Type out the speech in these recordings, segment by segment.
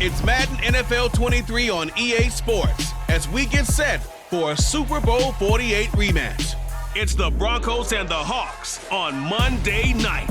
It's Madden NFL 23 on EA Sports as we get set for a Super Bowl 48 rematch. It's the Broncos and the Hawks on Monday night.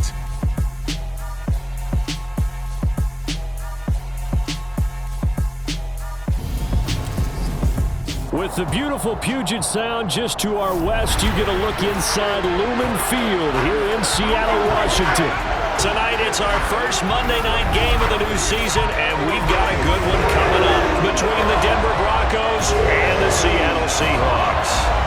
With the beautiful Puget Sound just to our west, you get a look inside Lumen Field here in Seattle, Washington. Tonight, it's our first Monday night game of the new season, and we've got a good one coming up between the Denver Broncos and the Seattle Seahawks.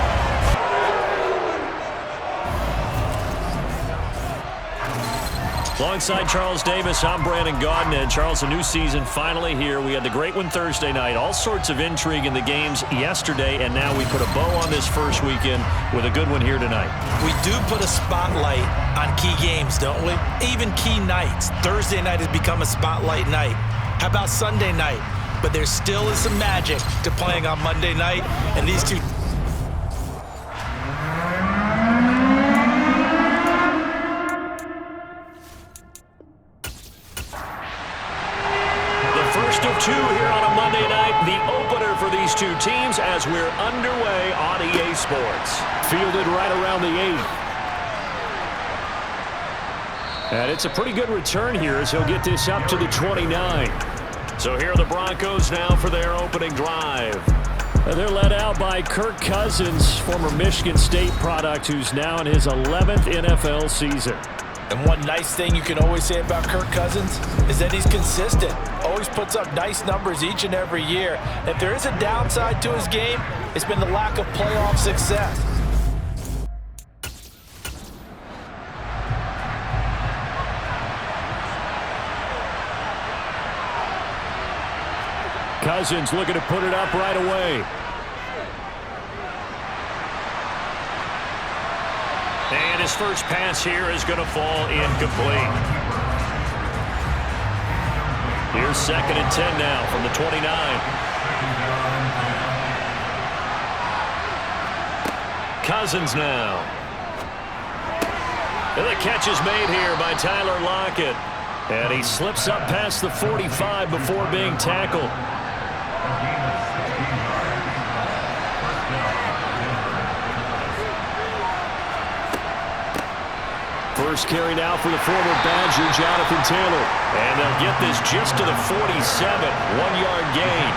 Alongside Charles Davis, I'm Brandon Gaudin. And Charles, a new season finally here. We had the great one Thursday night. All sorts of intrigue in the games yesterday, and now we put a bow on this first weekend with a good one here tonight. We do put a spotlight on key games, don't we? Even key nights. Thursday night has become a spotlight night. How about Sunday night? But there still is some magic to playing on Monday night, and these two... Two here on a Monday night, the opener for these two teams as we're underway on EA Sports. Fielded right around the 8. And it's a pretty good return here as he'll get this up to the 29. So here are the Broncos now for their opening drive. They're led out by Kirk Cousins, former Michigan State product, who's now in his 11th NFL season. And one nice thing you can always say about Kirk Cousins is that he's consistent. Always puts up nice numbers each and every year. If there is a downside to his game, it's been the lack of playoff success. Cousins looking to put it up right away. And his first pass here is going to fall incomplete. Here's 2nd and 10 now from the 29. Cousins now. And the catch is made here by Tyler Lockett. And he slips up past the 45 before being tackled. First carry now for the former Badger, Jonathan Taylor. And they'll get this just to the 47, 1-yard gain.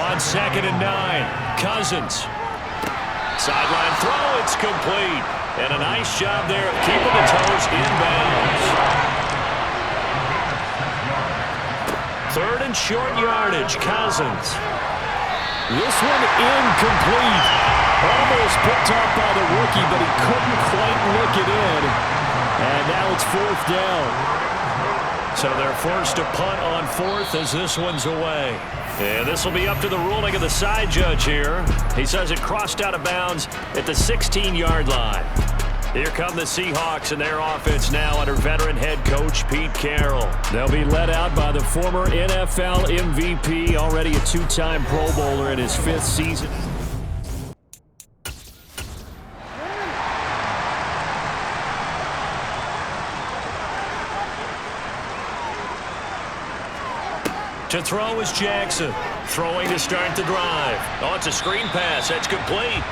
On 2nd and 9, Cousins. Sideline throw, it's complete. And a nice job there of keeping the toes in bounds. 3rd and short yardage, Cousins. This one incomplete. Almost picked off by the rookie, but he couldn't quite look it in. And now it's 4th down. So they're forced to punt on 4th as this one's away. And this will be up to the ruling of the side judge here. He says it crossed out of bounds at the 16-yard line. Here come the Seahawks and their offense now under veteran head coach Pete Carroll. They'll be led out by the former NFL MVP, already a 2-time Pro Bowler in his 5th season. To throw is Jackson. Throwing to start the drive. Oh, it's a screen pass. That's complete.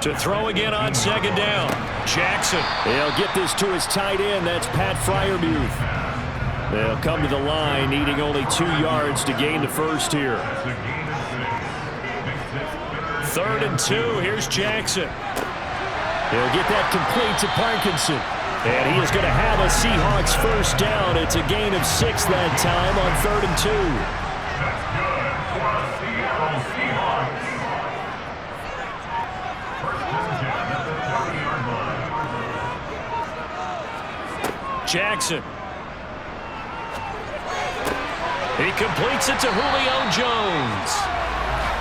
To throw again on 2nd down. Jackson. They'll get this to his tight end. That's Pat Freiermuth. They'll come to the line, needing only 2 yards to gain the first here. 3rd and 2. Here's Jackson. They'll get that complete to Parkinson. And he is going to have a Seahawks first down. It's a gain of 6 that time on 3rd and 2. Jackson. He completes it to Julio Jones.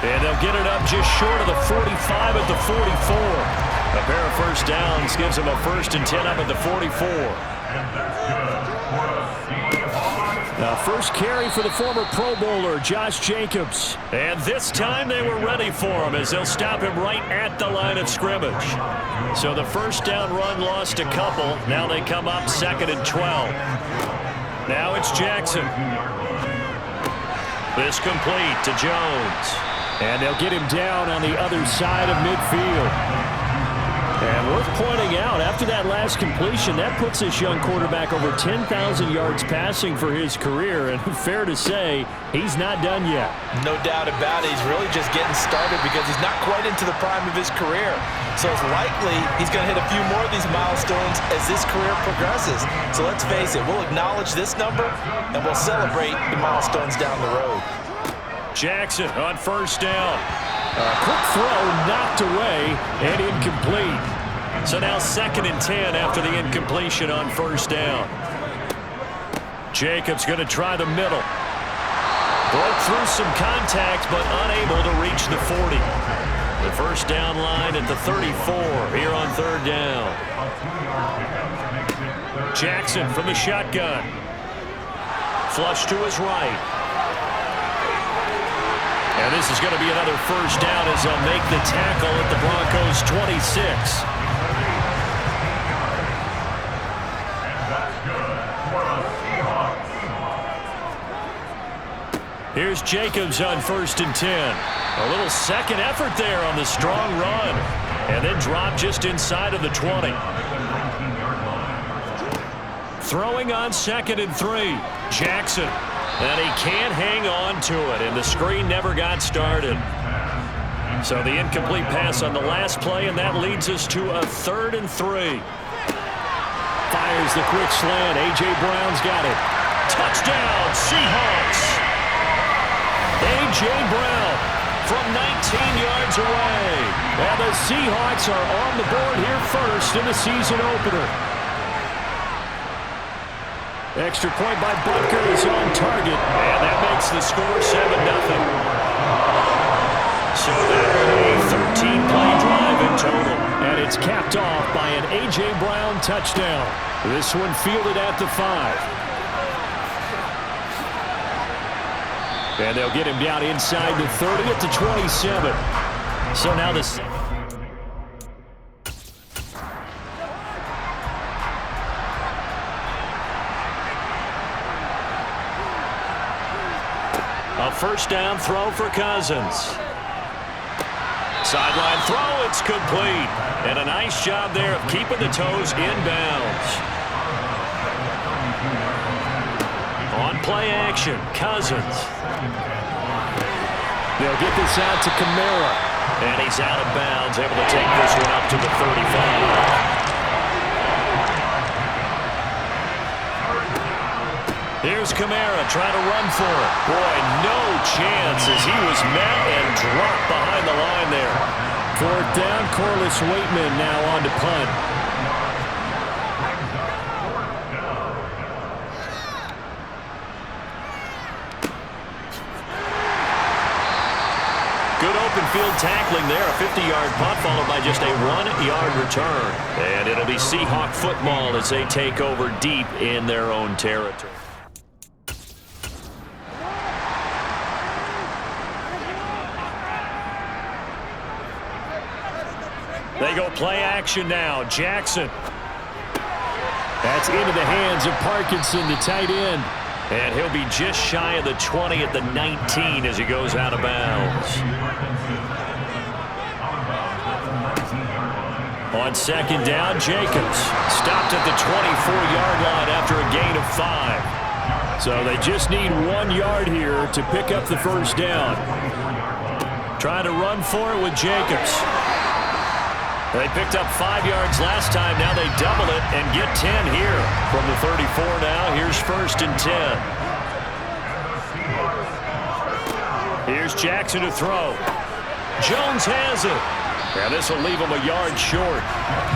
And they'll get it up just short of the 45 at the 44. A pair of first downs gives him a 1st and 10 up at the 44. First carry for the former Pro Bowler, Josh Jacobs. And this time they were ready for him as they'll stop him right at the line of scrimmage. So the first down run lost a couple. Now they come up 2nd and 12. Now it's Jackson. This complete to Jones. And they'll get him down on the other side of midfield. And worth pointing out, after that last completion, that puts this young quarterback over 10,000 yards passing for his career. And fair to say, he's not done yet. No doubt about it. He's really just getting started because he's not quite into the prime of his career. So it's likely he's going to hit a few more of these milestones as this career progresses. So let's face it, we'll acknowledge this number and we'll celebrate the milestones down the road. Jackson on first down. A quick throw knocked away and incomplete. So now 2nd and 10 after the incompletion on first down. Jacobs going to try the middle. Broke through some contact but unable to reach the 40. The first down line at the 34 here on 3rd down. Jackson from the shotgun. Flush to his right. And this is going to be another first down as they'll make the tackle at the Broncos' 26. Here's Jacobs on 1st and 10. A little second effort there on the strong run. And then drop just inside of the 20. Throwing on 2nd and 3. Jackson. And he can't hang on to it, and the screen never got started. So the incomplete pass on the last play, and that leads us to a 3rd and 3. Fires the quick slant. A.J. Brown's got it. Touchdown, Seahawks! A.J. Brown from 19 yards away. And the Seahawks are on the board here first in the season opener. Extra point by Booger is on target. And that makes the score 7-0. So that a 13-play drive in total. And it's capped off by an A.J. Brown touchdown. This one fielded at the 5. And they'll get him down inside the 30 at the 27. So now this... A first down throw for Cousins. Sideline throw, it's complete. And a nice job there of keeping the toes inbounds. On play action, Cousins. They'll get this out to Kamara. And he's out of bounds, able to take this one up to the 35. Here's Kamara trying to run for it. Boy, no chance as he was met and dropped behind the line there. 4th down, Corliss Waitman now on to punt. Good open field tackling there. A 50-yard punt followed by just a 1-yard return. And it'll be Seahawk football as they take over deep in their own territory. They go play action now. Jackson. That's into the hands of Parkinson, the tight end. And he'll be just shy of the 20 at the 19 as he goes out of bounds. On 2nd down, Jacobs stopped at the 24-yard line after a gain of 5. So they just need 1 yard here to pick up the first down. Trying to run for it with Jacobs. They picked up 5 yards last time. Now they double it and get 10 here. From the 34 now, here's 1st and 10. Here's Jackson to throw. Jones has it. And this will leave him a yard short.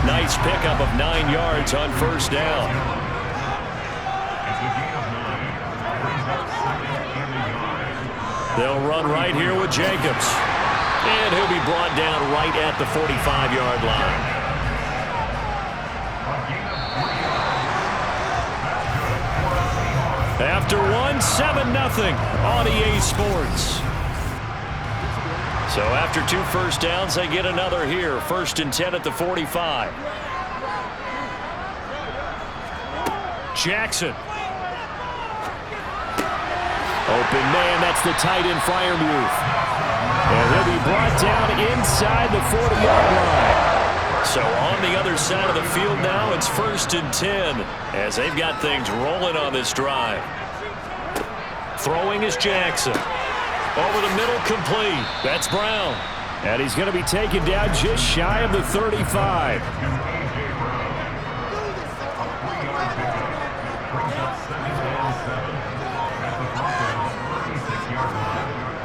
Nice pickup of 9 yards on first down. They'll run right here with Jacobs. And he'll be brought down right at the 45-yard line. After 1, one, 7-0 on EA Sports. So after 2 first downs, they get another here. 1st and 10 at the 45. Jackson. Open man, that's the tight end Freiermuth. And he'll be brought down inside the 40-yard line. So on the other side of the field now, it's 1st and 10 as they've got things rolling on this drive. Throwing is Jackson. Over the middle, complete. That's Brown. And he's going to be taken down just shy of the 35.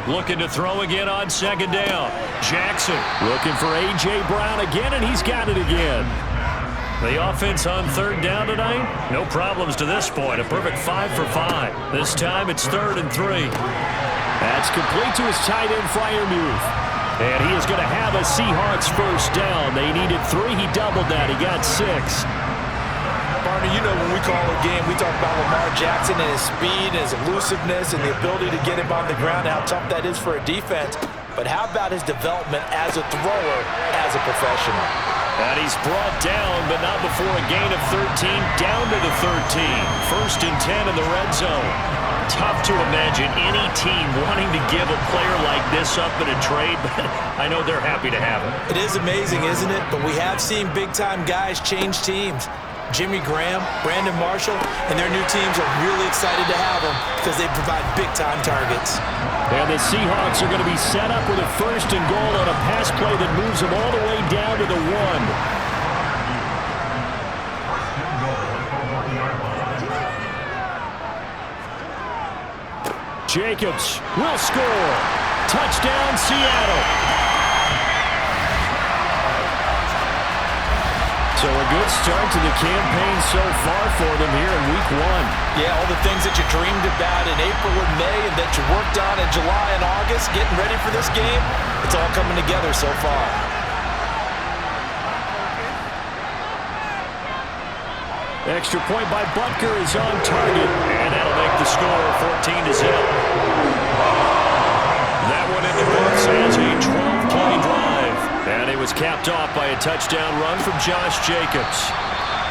Looking to throw again on 2nd down. Jackson. Looking for A.J. Brown again, and he's got it again. The offense on 3rd down tonight, no problems to this point. A perfect 5 for 5. This time it's 3rd and 3. That's complete to his tight end, Freiermuth. And he is going to have a Seahawks 1st down. They needed 3. He doubled that. He got 6. Barney, you know when we call a game, we talk about Lamar Jackson and his speed and his elusiveness and the ability to get him on the ground and how tough that is for a defense. But how about his development as a thrower, as a professional? And he's brought down, but not before a gain of 13, down to the 13. 1st and 10 in the red zone. Tough to imagine any team wanting to give a player like this up in a trade, but I know they're happy to have him. It is amazing, isn't it? But we have seen big-time guys change teams. Jimmy Graham, Brandon Marshall, and their new teams are really excited to have them because they provide big-time targets. And the Seahawks are going to be set up with a 1st and goal on a pass play that moves them all the way down to the 1. Jacobs will score. Touchdown, Seattle. So a good start to the campaign so far for them here in Week 1. Yeah, all the things that you dreamed about in April and May and that you worked on in July and August, getting ready for this game, it's all coming together so far. Extra point by Butker is on target. And that'll make the score 14-0. That one in the books as a 12-play drive. And it was capped off by a touchdown run from Josh Jacobs.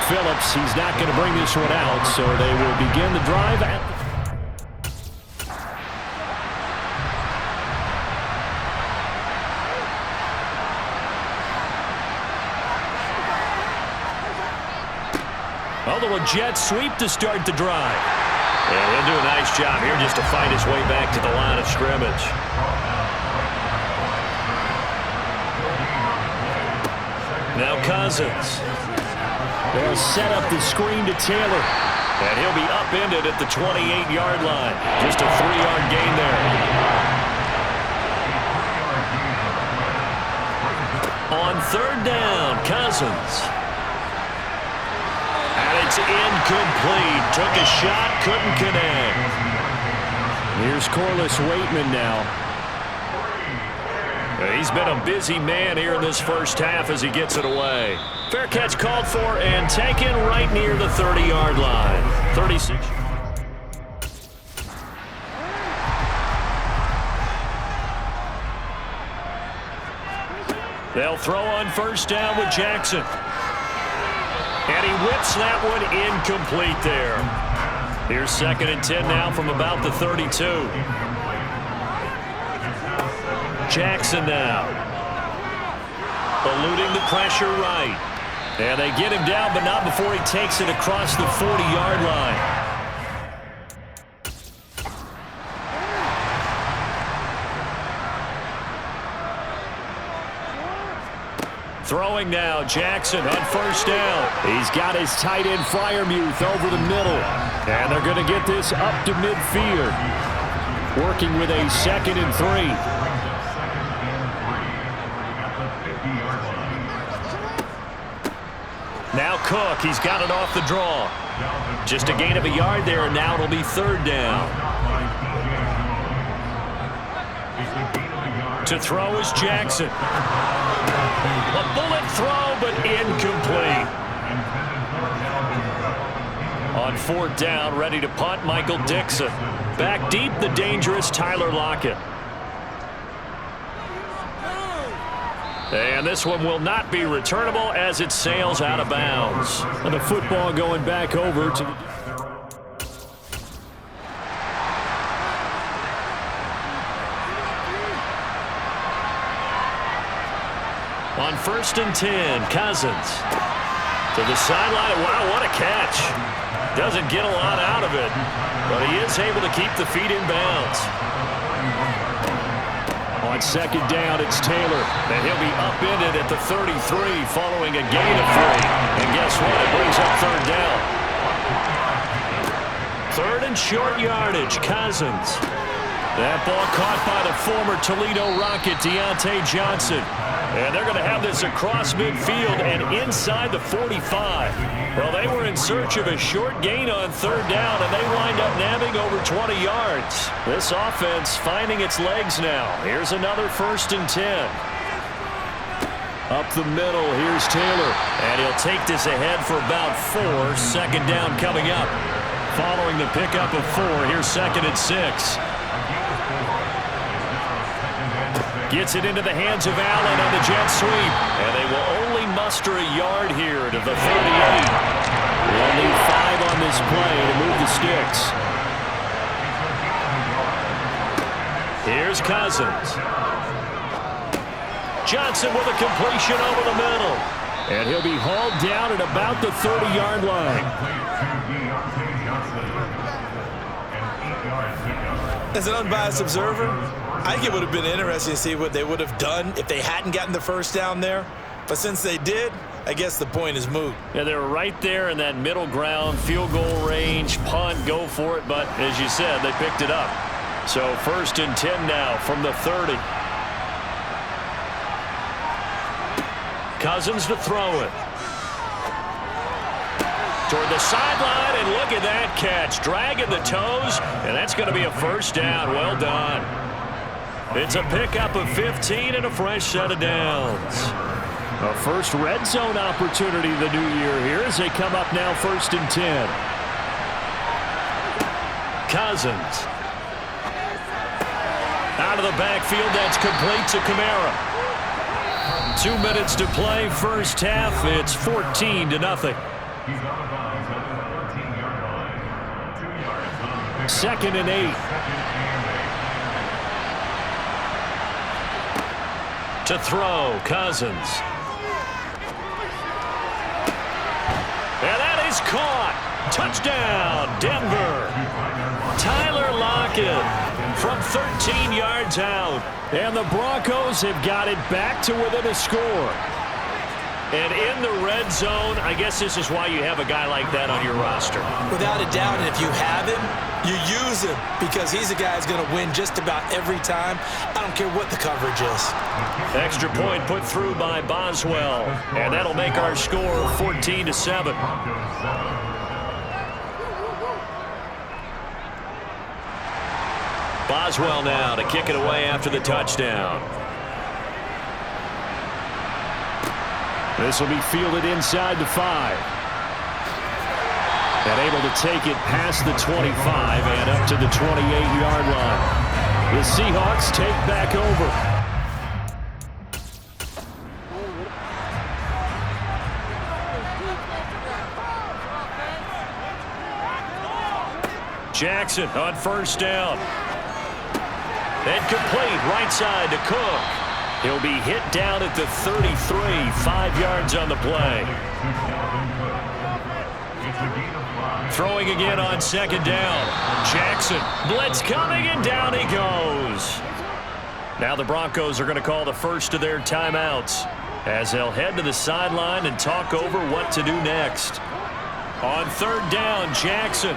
Phillips, he's not going to bring this one out, so they will begin the drive at a little jet sweep to start the drive. And he'll do a nice job here just to find his way back to the line of scrimmage. Now Cousins. They'll set up the screen to Taylor. And he'll be upended at the 28-yard line. Just a 3-yard gain there. On 3rd down, Cousins. And it's incomplete. Took a shot, couldn't connect. Here's Corliss Waitman now. He's been a busy man here in this 1st half as he gets it away. Fair catch called for and taken right near the 30-yard line. 36. They'll throw on 1st down with Jackson. And he whips that one incomplete there. Here's 2nd and 10 now from about the 32. Jackson now. Eluding the pressure right. And they get him down, but not before he takes it across the 40-yard line. Throwing now, Jackson on 1st down. He's got his tight end Freiermuth over the middle. And they're going to get this up to midfield. Working with a 2nd and 3. Now Cook, he's got it off the draw. Just a gain of a yard there, and now it'll be 3rd down. To throw is Jackson. A bullet throw, but incomplete. On 4th down, ready to punt, Michael Dixon. Back deep, the dangerous Tyler Lockett. And this one will not be returnable as it sails out of bounds. And the football going back over to the... On 1st and 10, Cousins. To the sideline. Wow, what a catch. Doesn't get a lot out of it, but he is able to keep the feet in bounds. On 2nd down, it's Taylor. And he'll be upended at the 33 following a gain of 3. And guess what? It brings up 3rd down. 3rd and short yardage, Cousins. That ball caught by the former Toledo Rocket, Deontay Johnson. And they're going to have this across midfield and inside the 45. Well, they were in search of a short gain on 3rd down, and they wind up nabbing over 20 yards. This offense finding its legs now. Here's another 1st and 10. Up the middle, here's Taylor. And he'll take this ahead for about 4. 2nd down coming up. Following the pickup of 4, here's 2nd and 6. Gets it into the hands of Allen on the jet sweep. And they will only muster a yard here to the 38. They'll need 5 on this play to move the sticks. Here's Cousins. Johnson with a completion over the middle. And he'll be hauled down at about the 30-yard line. As an unbiased observer, I think it would have been interesting to see what they would have done if they hadn't gotten the 1st down there. But since they did, I guess the point is moot. Yeah, they were right there in that middle ground, field goal range, punt, go for it. But as you said, they picked it up. So 1st and 10 now from the 30. Cousins to throw it. Toward the sideline, and look at that catch. Dragging the toes, and that's going to be a 1st down. Well done. It's a pickup of 15 and a fresh set of downs. A first red zone opportunity the new year here as they come up now 1st and 10. Cousins. Out of the backfield, that's complete to Kamara. 2 minutes to play, first half. It's 14-0. 2nd and 8. To throw, Cousins. And that is caught. Touchdown, Denver. Tyler Lockett from 13 yards out. And the Broncos have got it back to within a score. And in the red zone, I guess this is why you have a guy like that on your roster. Without a doubt, and if you have him, you use him because he's a guy who's going to win just about every time. I don't care what the coverage is. Extra point put through by Boswell. And that'll make our score 14-7. Boswell now to kick it away after the touchdown. This will be fielded inside the 5. And able to take it past the 25 and up to the 28-yard line. The Seahawks take back over. Jackson on 1st down. And complete right side to Cook. He'll be hit down at the 33, 5 yards on the play. Throwing again on 2nd down. Jackson, blitz coming, and down he goes. Now the Broncos are going to call the first of their timeouts as they'll head to the sideline and talk over what to do next. On 3rd down, Jackson.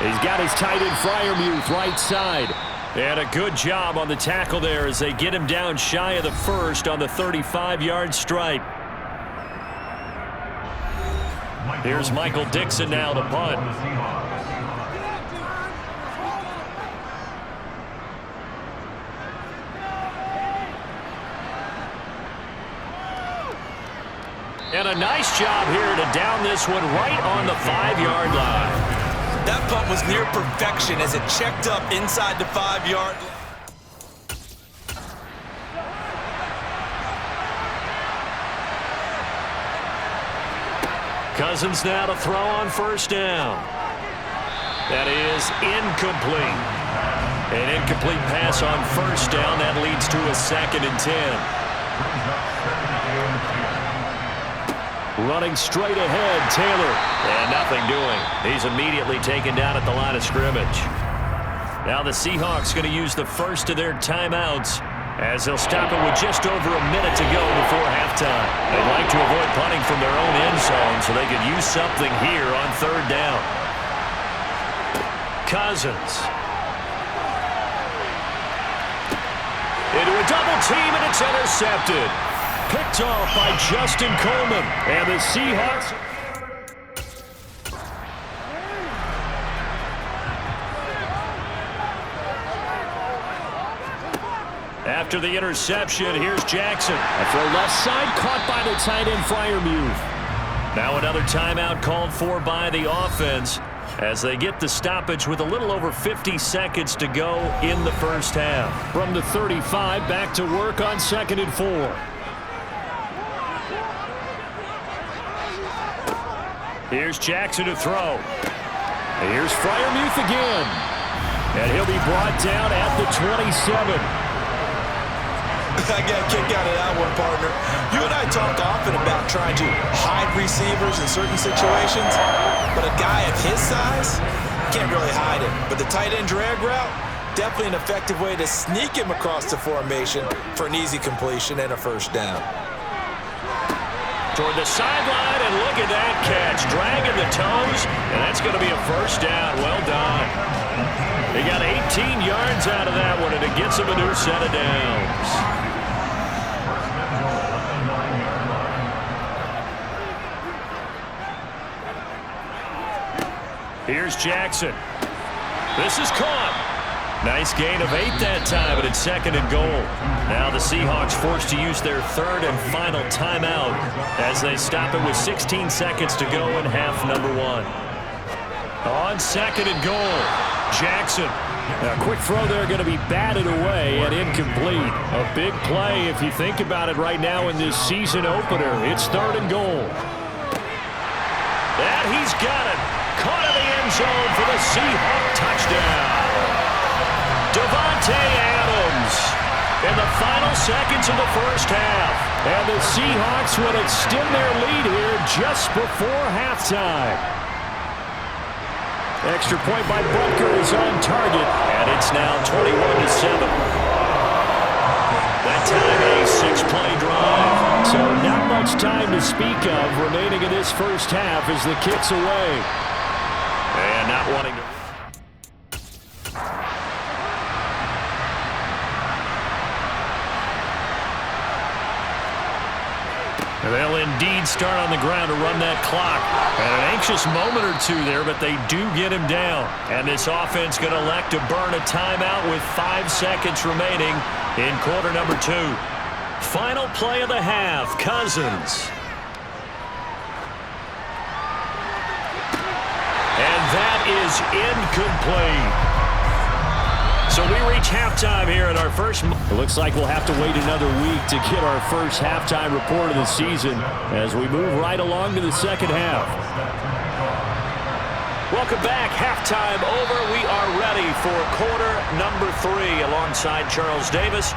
He's got his tight end Freiermuth right side. And a good job on the tackle there as they get him down shy of the 1st on the 35-yard stripe. Here's Michael Dixon now to punt. And a nice job here to down this one right on the 5-yard line. That punt was near perfection as it checked up inside the 5-yard line. Cousins now to throw on first down. That is incomplete. An incomplete pass on first down. That leads to a 2nd and 10. Running straight ahead, Taylor. And nothing doing. He's immediately taken down at the line of scrimmage. Now the Seahawks going to use the first of their timeouts as they'll stop it with just over a minute to go before halftime. They'd like to avoid punting from their own end zone so they could use something here on 3rd down. Cousins. Into a double team, and it's intercepted. Picked off by Justin Coleman. And the Seahawks... After the interception, here's Jackson. A throw left side, caught by the tight end Freiermuth. Now another timeout called for by the offense as they get the stoppage with a little over 50 seconds to go in the first half. From the 35, back to work on 2nd and 4. Here's Jackson to throw. Here's Freiermuth again. And he'll be brought down at the 27. I got a kick out of that one, partner. You and I talk often about trying to hide receivers in certain situations, but a guy of his size can't really hide him. But the tight end drag route, definitely an effective way to sneak him across the formation for an easy completion and a first down. Toward the sideline, and look at that catch. Dragging the toes, and that's going to be a first down. Well done. They got 18 yards out of that one, and it gets them a new set of downs. Here's Jackson. This is caught. Nice gain of 8 that time, but it's 2nd and goal. Now the Seahawks forced to use their 3rd and final timeout as they stop it with 16 seconds to go in half number 1. On 2nd and goal, Jackson. A quick throw there going to be batted away and incomplete. A big play if you think about it right now in this season opener. It's 3rd and goal. And he's got it. Caught in the end zone for the Seahawk touchdown. Davante Adams in the final seconds of the first half. And the Seahawks will extend their lead here just before halftime. Extra point by Booger is on target. And it's now 21-7. That time a 6-play drive. So not much time to speak of remaining in this first half as the kick's away. And not wanting to... They'll indeed start on the ground to run that clock. And an anxious moment or two there, but they do get him down. And this offense going to elect to burn a timeout with 5 seconds remaining in quarter number 2. Final play of the half, Cousins. And that is incomplete. So we reach halftime here at our first... It looks like we'll have to wait another week to get our first halftime report of the season as we move right along to the second half. Welcome back. Halftime over. We are ready for quarter number 3 alongside Charles Davis.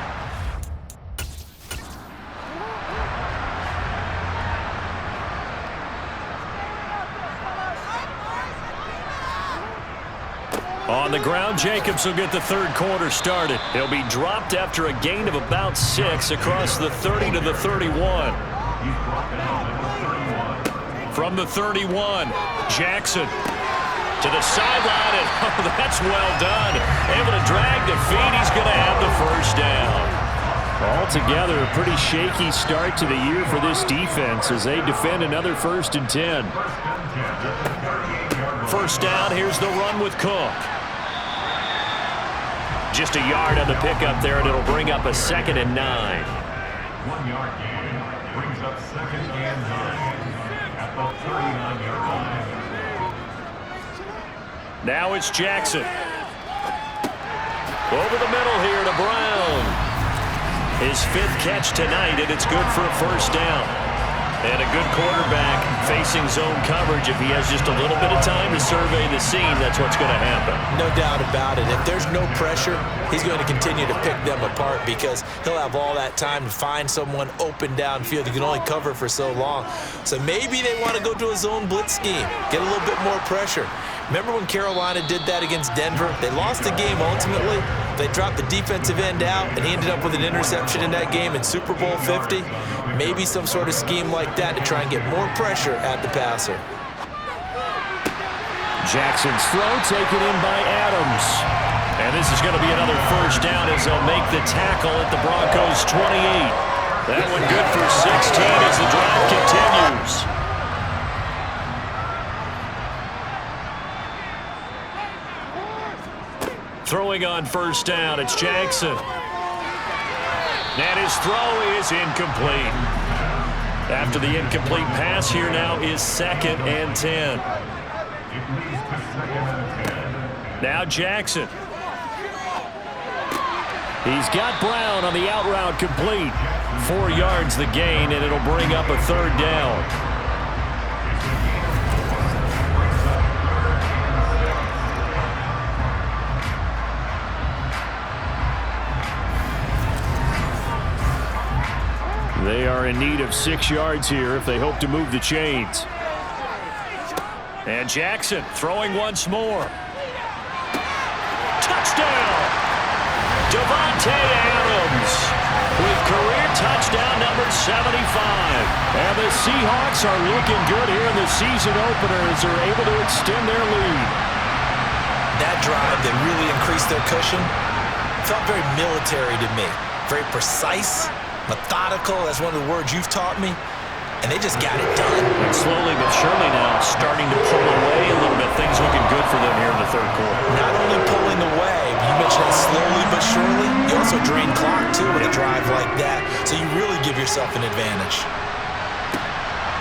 On the ground, Jacobs will get the third quarter started. He'll be dropped after a gain of about 6 across the 30 to the 31. From the 31, Jackson to the sideline, and oh, that's well done. Able to drag the feet. He's going to have the first down. Altogether, a pretty shaky start to the year for this defense as they defend another 1st and 10. First down, here's the run with Cook. Just a yard on the pickup there, and it'll bring up a 2nd and 9. 1 yard gain brings up 2nd and 9 at the 39-yard line. Now it's Jackson. Over the middle here to Brown. His 5th catch tonight, and it's good for a first down. And a good quarterback facing zone coverage. If he has just a little bit of time to survey the scene, that's what's going to happen. No doubt about it. If there's no pressure, he's going to continue to pick them apart because he'll have all that time to find someone open downfield. He can only cover for so long. So maybe they want to go to a zone blitz scheme, get a little bit more pressure. Remember when Carolina did that against Denver? They lost the game ultimately. They dropped the defensive end out, and he ended up with an interception in that game in Super Bowl 50. Maybe some sort of scheme like that to try and get more pressure at the passer. Jackson's throw taken in by Adams. And this is going to be another first down as they'll make the tackle at the Broncos' 28. That one good for 16 as the drive continues. Throwing on first down, it's Jackson. And his throw is incomplete. After the incomplete pass, here now is 2nd and 10. Now Jackson. He's got Brown on the out route complete. 4 yards the gain, and it'll bring up a 3rd down. They are in need of 6 yards here if they hope to move the chains. And Jackson throwing once more. Touchdown! Davante Adams with career touchdown number 75. And the Seahawks are looking good here in the season opener as they're able to extend their lead. That drive that really increased their cushion felt very military to me. Very precise. Methodical, that's one of the words you've taught me, and they just got it done. And slowly but surely now starting to pull away a little bit. Things looking good for them here in the 3rd quarter. Not only pulling away, but you mentioned that slowly but surely, you also drain clock too with a drive like that, so you really give yourself an advantage.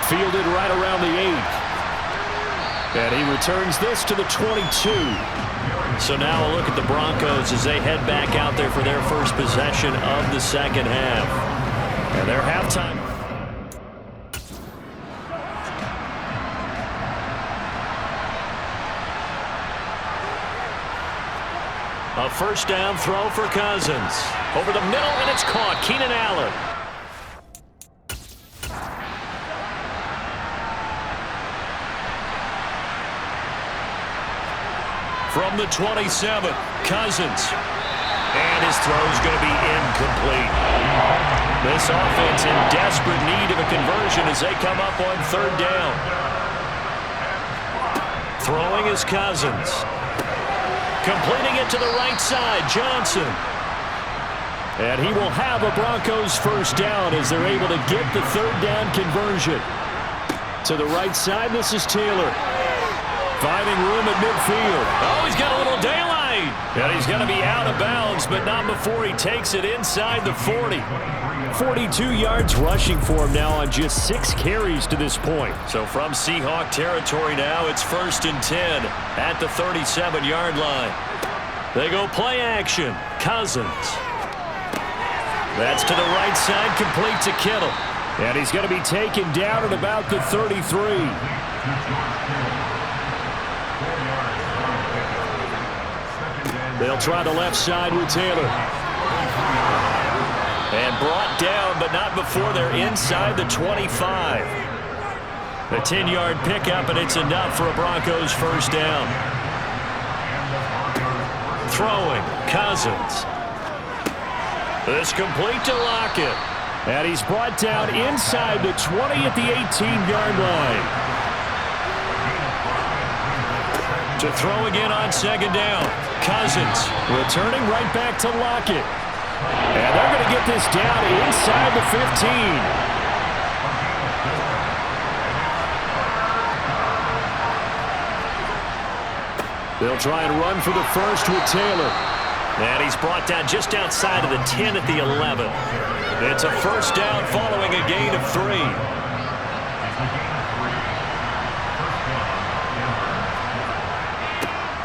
Fielded right around the 8. And he returns this to the 22. So now a look at the Broncos as they head back out there for their first possession of the 2nd half. And their halftime. A first down throw for Cousins. Over the middle, and it's caught. Keenan Allen. From the 27, Cousins. And his throw is going to be incomplete. This offense in desperate need of a conversion as they come up on 3rd down. Throwing is Cousins. Completing it to the right side, Johnson. And he will have a Broncos first down as they're able to get the 3rd down conversion. To the right side, this is Taylor. Finding room at midfield. Oh, he's got a little daylight. And he's going to be out of bounds, but not before he takes it inside the 40. 42 yards rushing for him now on just 6 carries to this point. So from Seahawk territory now, it's 1st and 10 at the 37-yard line. They go play action. Cousins. That's to the right side, complete to Kittle. And he's going to be taken down at about the 33. They'll try the left side with Taylor. And brought down, but not before they're inside the 25. A 10-yard pickup, and it's enough for a Broncos first down. Throwing, Cousins. This complete to Lockett. And he's brought down inside the 20 at the 18-yard line. To throw again on 2nd down. Cousins returning right back to Lockett. And they're going to get this down inside the 15. They'll try and run for the first with Taylor. And he's brought down just outside of the 10 at the 11. It's a first down following a gain of 3.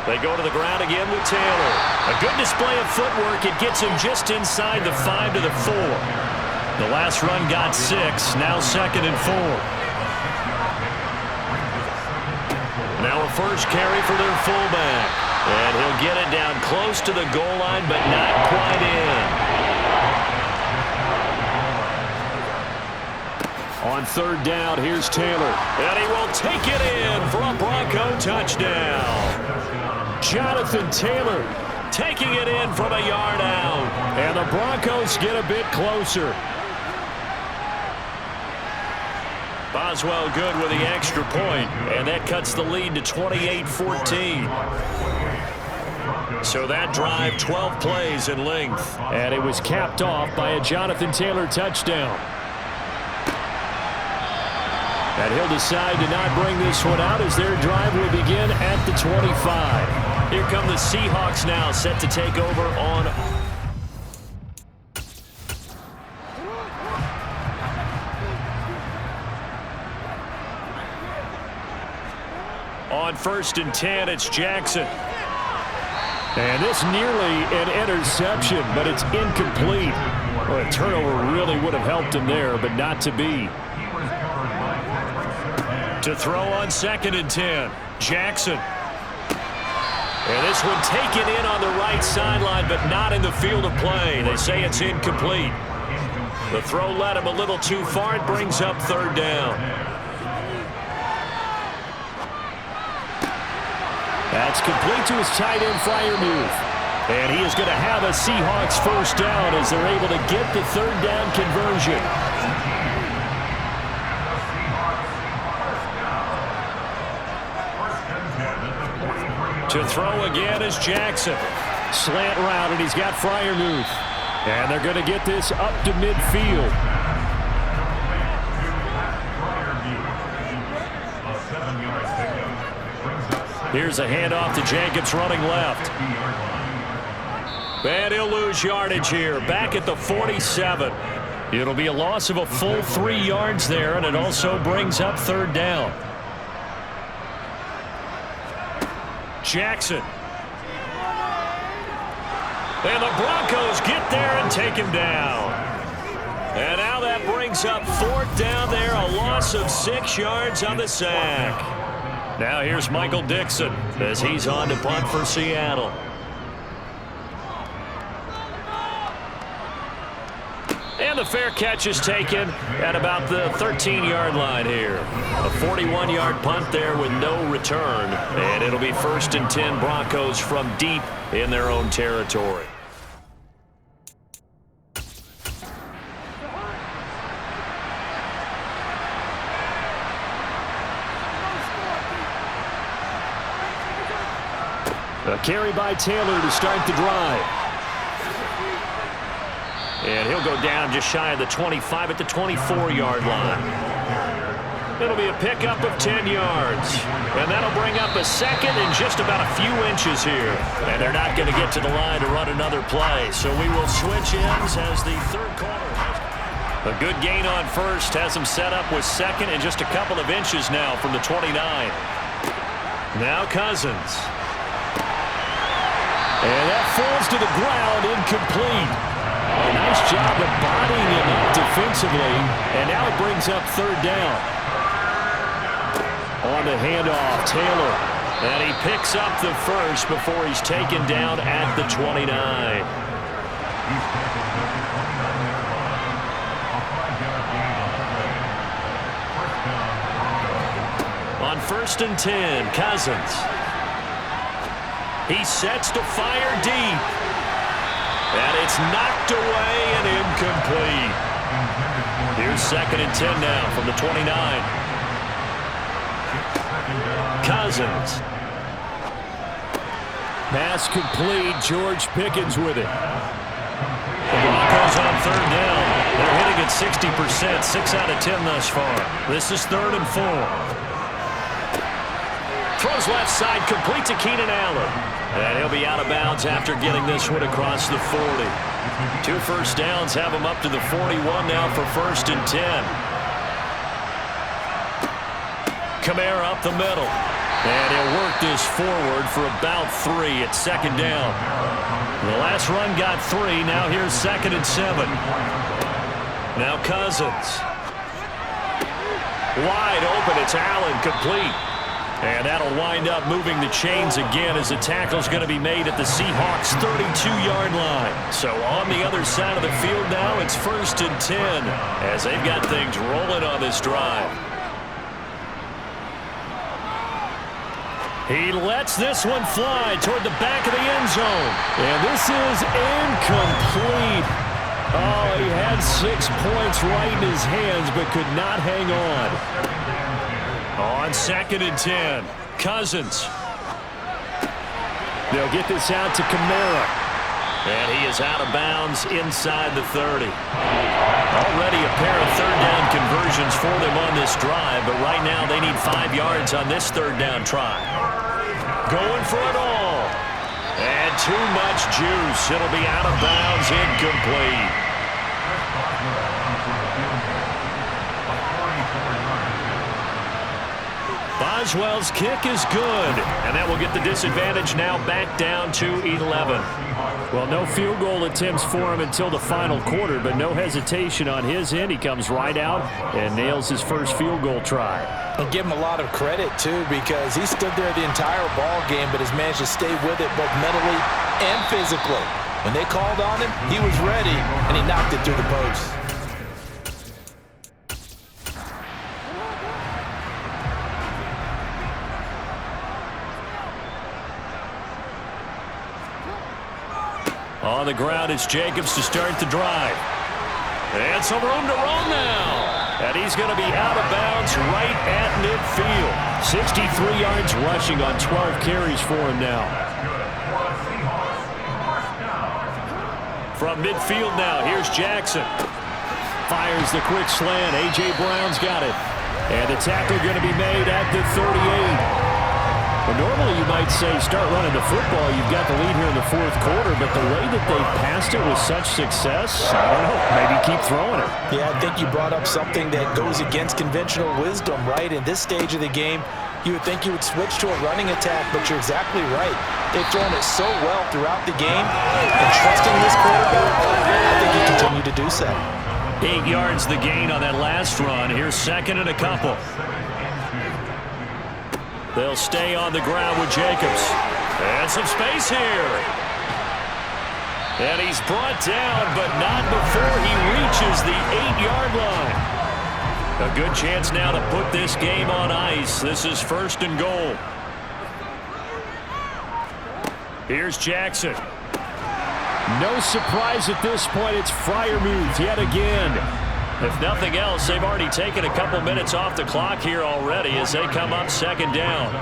They go to the ground again with Taylor. A good display of footwork. It gets him just inside the 5 to the 4. The last run got 6. Now 2nd and 4. Now a first carry for their fullback. And he'll get it down close to the goal line, but not quite in. On 3rd down, here's Taylor. And he will take it in for a Bronco touchdown. Jonathan Taylor taking it in from a yard out. And the Broncos get a bit closer. Boswell good with the extra point, and that cuts the lead to 28-14. So that drive, 12 plays in length. And it was capped off by a Jonathan Taylor touchdown. And he'll decide to not bring this one out as their drive will begin at the 25. Here come the Seahawks now, set to take over on... On 1st and 10, it's Jackson. And this nearly an interception, but it's incomplete. Well, a turnover really would have helped him there, but not to be. To throw on 2nd and 10, Jackson. And this one taken in on the right sideline, but not in the field of play. They say it's incomplete. The throw led him a little too far. It brings up 3rd down. That's complete to his tight end Freiermuth. And he is going to have a Seahawks first down as they're able to get the 3rd down conversion. To throw again is Jackson. Slant route, and he's got Freiermuth. And they're going to get this up to midfield. Here's a handoff to Jacobs running left. And he'll lose yardage here. Back at the 47. It'll be a loss of a full 3 yards there, and it also brings up 3rd down. Jackson. And the Broncos get there and take him down. And now that brings up 4th down there, a loss of 6 yards on the sack. Now here's Michael Dixon as he's on to punt for Seattle. And the fair catch is taken at about the 13-yard line here. A 41-yard punt there with no return. And it'll be 1st and 10 Broncos from deep in their own territory. A carry by Taylor to start the drive. And he'll go down just shy of the 25 at the 24-yard line. It'll be a pickup of 10 yards. And that'll bring up a 2nd and just about a few inches here. And they're not going to get to the line to run another play. So we will switch ends as the 3rd quarter. A good gain on 1st has him set up with 2nd and just a couple of inches now from the 29. Now Cousins. And that falls to the ground, incomplete. A nice job of bodying him up defensively, and now it brings up 3rd down. On the handoff, Taylor. And he picks up the 1st before he's taken down at the 29. On 1st and 10, Cousins. He sets to fire deep. And it's knocked away and incomplete. Here's 2nd and 10 now from the 29. Cousins. Pass complete. George Pickens with it. The Broncos on 3rd down. They're hitting at 60%, 6 out of 10 thus far. This is 3rd and 4. Throws left side, complete to Keenan Allen. And he'll be out of bounds after getting this one across the 40. 2 first downs have him up to the 41 now for 1st and 10. Kamara up the middle. And he'll work this forward for about 3 at second down. The last run got 3. Now here's 2nd and 7. Now Cousins. Wide open. It's Allen, complete. And that'll wind up moving the chains again as the tackle's going to be made at the Seahawks' 32-yard line. So on the other side of the field now, it's 1st and 10 as they've got things rolling on this drive. He lets this one fly toward the back of the end zone. And this is incomplete. Oh, he had 6 points right in his hands but could not hang on. On 2nd and 10, Cousins. They'll get this out to Kamara. And he is out of bounds inside the 30. Already a pair of 3rd down conversions for them on this drive, but right now they need 5 yards on this 3rd down try. Going for it all. And too much juice. It'll be out of bounds, incomplete. Boswell's kick is good, and that will get the disadvantage now back down to 11. Well, no field goal attempts for him until the final quarter, but no hesitation on his end. He comes right out and nails his first field goal try. And give him a lot of credit, too, because he stood there the entire ball game, but has managed to stay with it both mentally and physically. When they called on him, he was ready, and he knocked it through the post. On the ground, it's Jacobs to start the drive. And some room to run now. And he's going to be out of bounds right at midfield. 63 yards rushing on 12 carries for him now. From midfield now, here's Jackson. Fires the quick slant. A.J. Brown's got it. And the tackle going to be made at the 38. Well, normally you might say start running the football. You've got the lead here in the 4th quarter, but the way that they passed it with such success, I don't know, maybe keep throwing it. Yeah, I think you brought up something that goes against conventional wisdom, right? In this stage of the game, you would think you would switch to a running attack, but you're exactly right. They've thrown it so well throughout the game, and trusting this quarterback, I think you continue to do so. 8 yards the gain on that last run. Here's 2nd and a couple. They'll stay on the ground with Jacobs. And some space here. And he's brought down, but not before he reaches the 8-yard line. A good chance now to put this game on ice. This is 1st and goal. Here's Jackson. No surprise at this point. It's Freiermuth yet again. If nothing else, they've already taken a couple minutes off the clock here already as they come up 2nd down.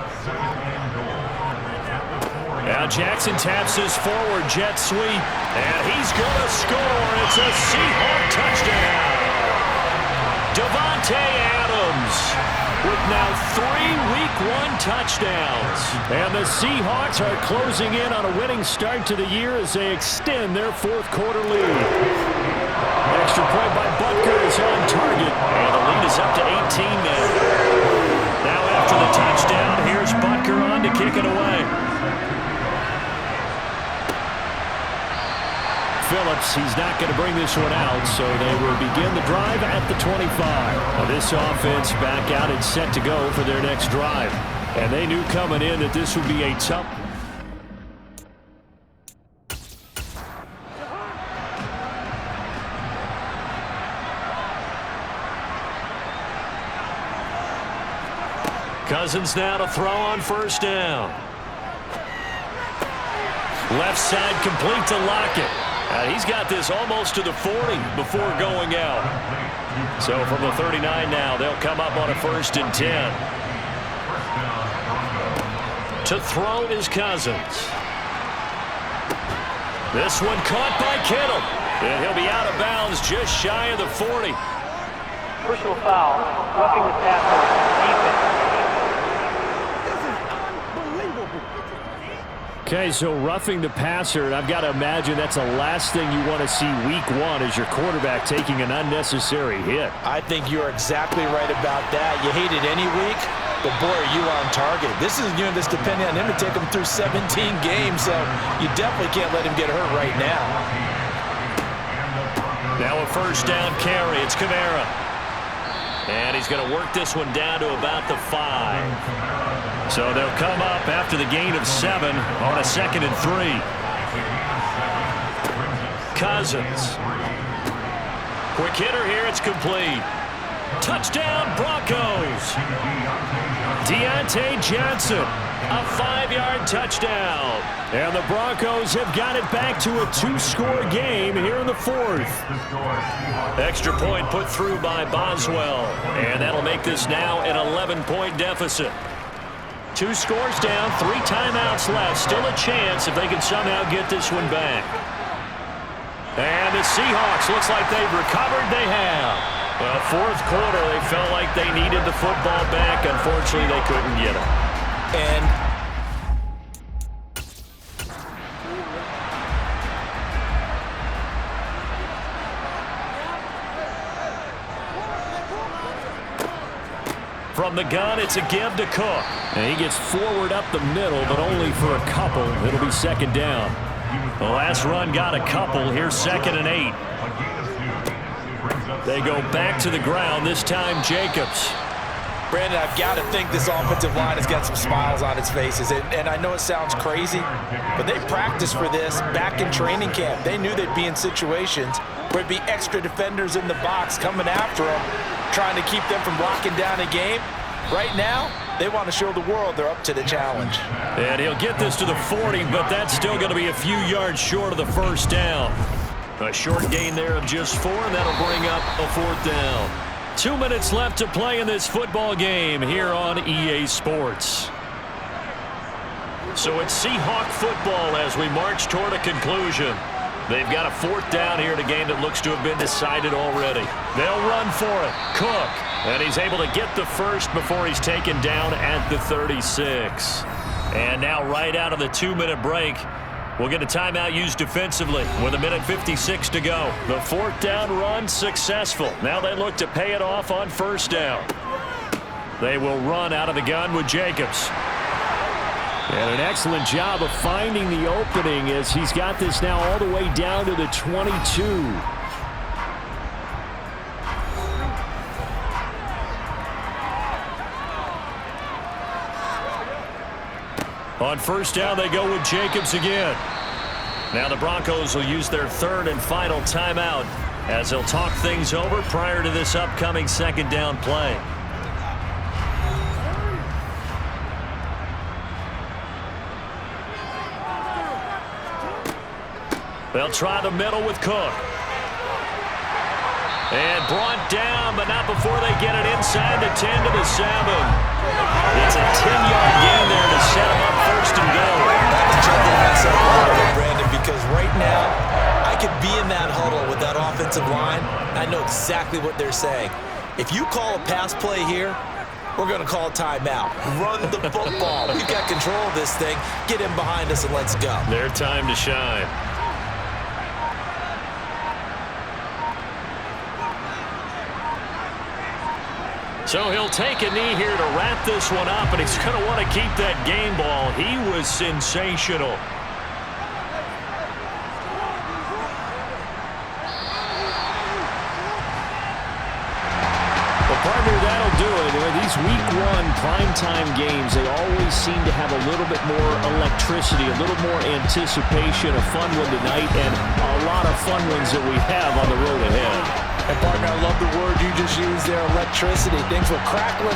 Now Jackson taps his forward jet sweep, and he's going to score. It's a Seahawk touchdown. Devontae Adams with now 3 Week 1 touchdowns. And the Seahawks are closing in on a winning start to the year as they extend their 4th quarter lead. Extra point by Booger is on target. And the lead is up to 18 now. Now after the touchdown, here's Booger on to kick it away. Phillips, he's not going to bring this one out, so they will begin the drive at the 25. Now this offense back out and set to go for their next drive. And they knew coming in that this would be a tough... Cousins now to throw on 1st down. Left side complete to Lockett. He's got this almost to the 40 before going out. So from the 39 now, they'll come up on a 1st and 10. To throw is Cousins. This one caught by Kittle. And he'll be out of bounds just shy of the 40. Personal foul, roughing the passer, defense. Okay, so roughing the passer, and I've got to imagine that's the last thing you want to see Week 1 as your quarterback taking an unnecessary hit. I think you're exactly right about that. You hate it any week, But boy, are you on target. This is a unit that's depending on him to take him through 17 games, so you definitely can't let him get hurt right now. Now a first down carry. It's Kamara. And he's going to work this one down to about the 5. So they'll come up after the gain of 7 on a 2nd and 3. Cousins. Quick hitter here. It's complete. Touchdown, Broncos. Deontay Johnson, a 5-yard touchdown. And the Broncos have got it back to a 2-score game here in the 4th. Extra point put through by Boswell. And that'll make this now an 11-point deficit. 2 scores down, 3 timeouts left. Still a chance if they can somehow get this one back. And the Seahawks, looks like they've recovered. They have. Well, 4th quarter, they felt like they needed the football back. Unfortunately, they couldn't get it. And from the gun, it's a give to Cook. And he gets forward up the middle, but only for a couple. It'll be 2nd down. The last run got a couple. Here's 2nd and 8. They go back to the ground, this time Jacobs. Brandon, I've got to think this offensive line has got some smiles on its faces. And I know it sounds crazy, but they practiced for this back in training camp. They knew they'd be in situations where it'd be extra defenders in the box coming after them, trying to keep them from locking down a game. Right now, they want to show the world they're up to the challenge. And he'll get this to the 40, but that's still going to be a few yards short of the first down. A short gain there of just 4, and that'll bring up a 4th down. 2 minutes left to play in this football game here on EA Sports. So it's Seahawk football as we march toward a conclusion. They've got a 4th down here in a game that looks to have been decided already. They'll run for it. Cook. And he's able to get the first before he's taken down at the 36. And now right out of the 2-minute break, we'll get a timeout used defensively with 1:56 to go. The 4th down run successful. Now they look to pay it off on 1st down. They will run out of the gun with Jacobs. And an excellent job of finding the opening as he's got this now all the way down to the 22. On 1st down, they go with Jacobs again. Now the Broncos will use their 3rd and final timeout as they'll talk things over prior to this upcoming 2nd down play. They'll try the middle with Cook. And brought down, but not before they get it inside the 10 to the 7. It's a 10-yard gain there to set them up 1st and goal. Jumping myself a little bit, Brandon, because right now I could be in that huddle with that offensive line. I know exactly what they're saying. If you call a pass play here, we're going to call a timeout. Run the football. We've got control of this thing. Get him behind us and let's go. Their time to shine. So he'll take a knee here to wrap this one up, and he's going to want to keep that game ball. He was sensational. Well, partner, that'll do it. These Week 1 primetime games, they always seem to have a little bit more electricity, a little more anticipation, a fun one tonight, and a lot of fun ones that we have on the road ahead. And partner, I love the word you just used there, electricity. Things were crackling.